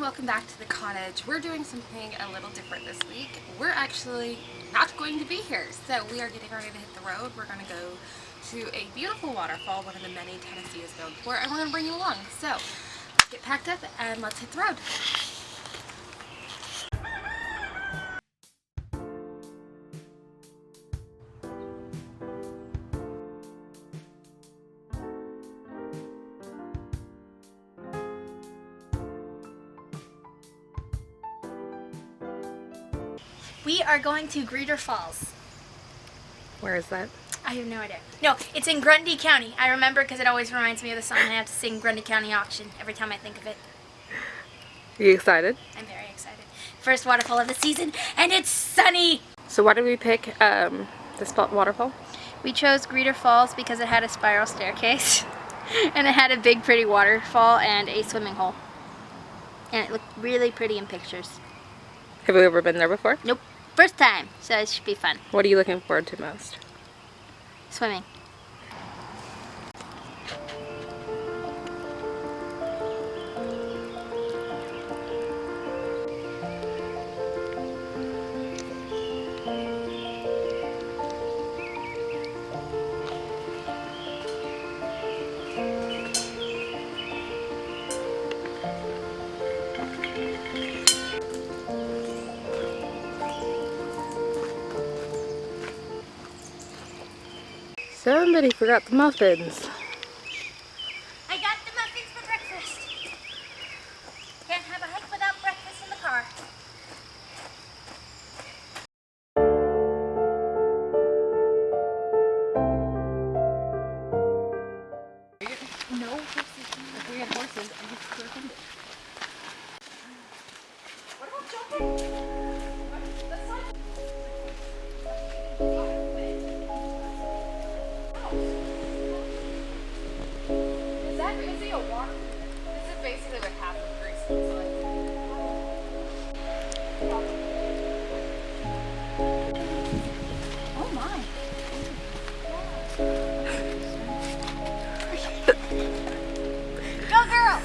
welcome back to the cottage. We're doing something a little different this week. We're actually not going to be here, so we are getting ready to hit the road. We're going to go to a beautiful waterfall, one of the many Tennessee is known for, and we're going to bring you along. So let's get packed up and let's hit the road. We are going to Greeter Falls. Where is that? I have no idea. No, it's in Grundy County. I remember because it always reminds me of the song, and I have to sing Grundy County Auction every time I think of it. Are you excited? I'm very excited. First waterfall of the season, and it's sunny! So why did we pick this waterfall? We chose Greeter Falls because it had a spiral staircase, and it had a big pretty waterfall and a swimming hole. And it looked really pretty in pictures. Have you ever been there before? Nope. First time, so it should be fun. What are you looking forward to most? Swimming. Somebody forgot the muffins. I got the muffins for breakfast. Can't have a hike without breakfast in the car. No, if we had horses, I would sure come. What about jumping? Is he a water? This is basically what half of Greece looks like. Oh my. Go girl!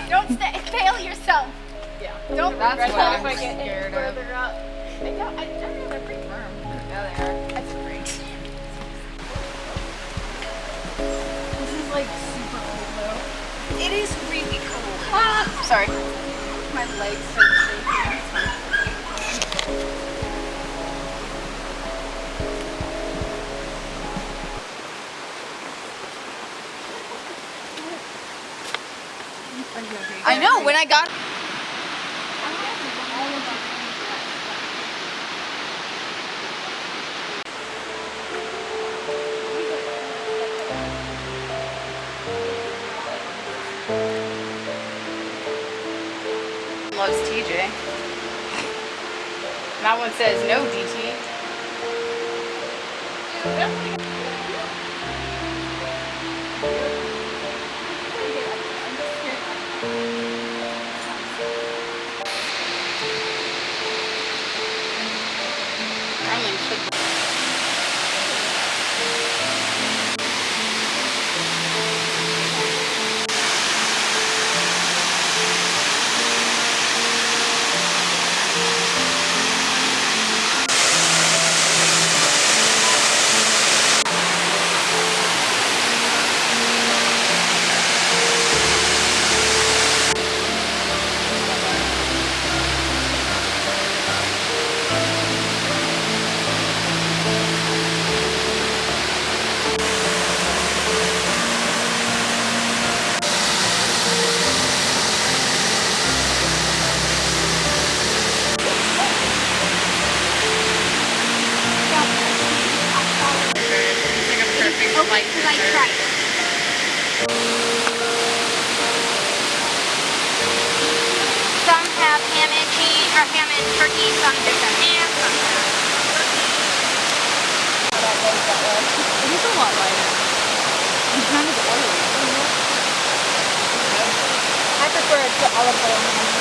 Don't fail yourself. Yeah. Don't That's regret what it I'm if I get any scared of. further up. I don't know, they're pretty firm. Yeah, they are. That's great. This is like super cool though. It is really cold. Ah! Sorry. My legs are shaking. I know, when I got loves TJ. That one says no DT. Like right. Some have ham and cheese or ham and turkey, some just have ham, some have It is a lot lighter. And kind of oily. I prefer it to olive oil ham.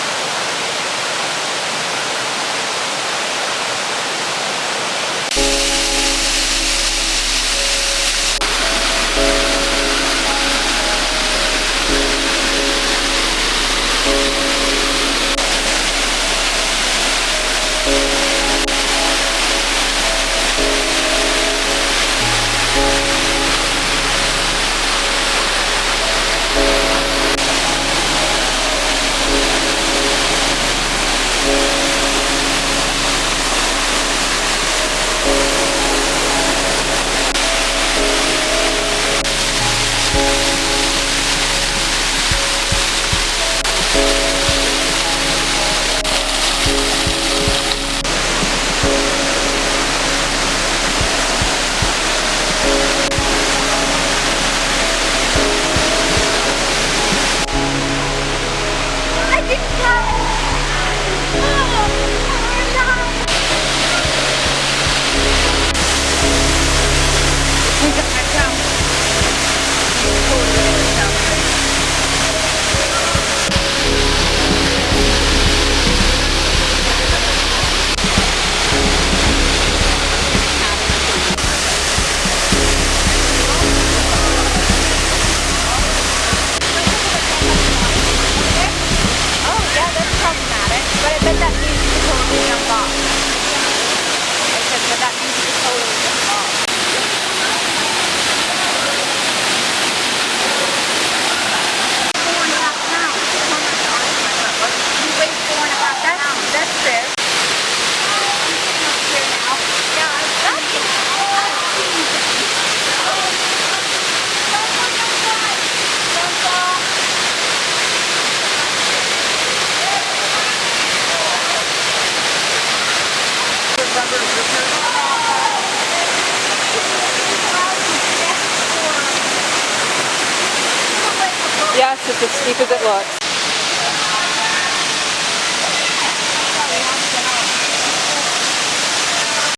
Yes, it's as steep as it looks.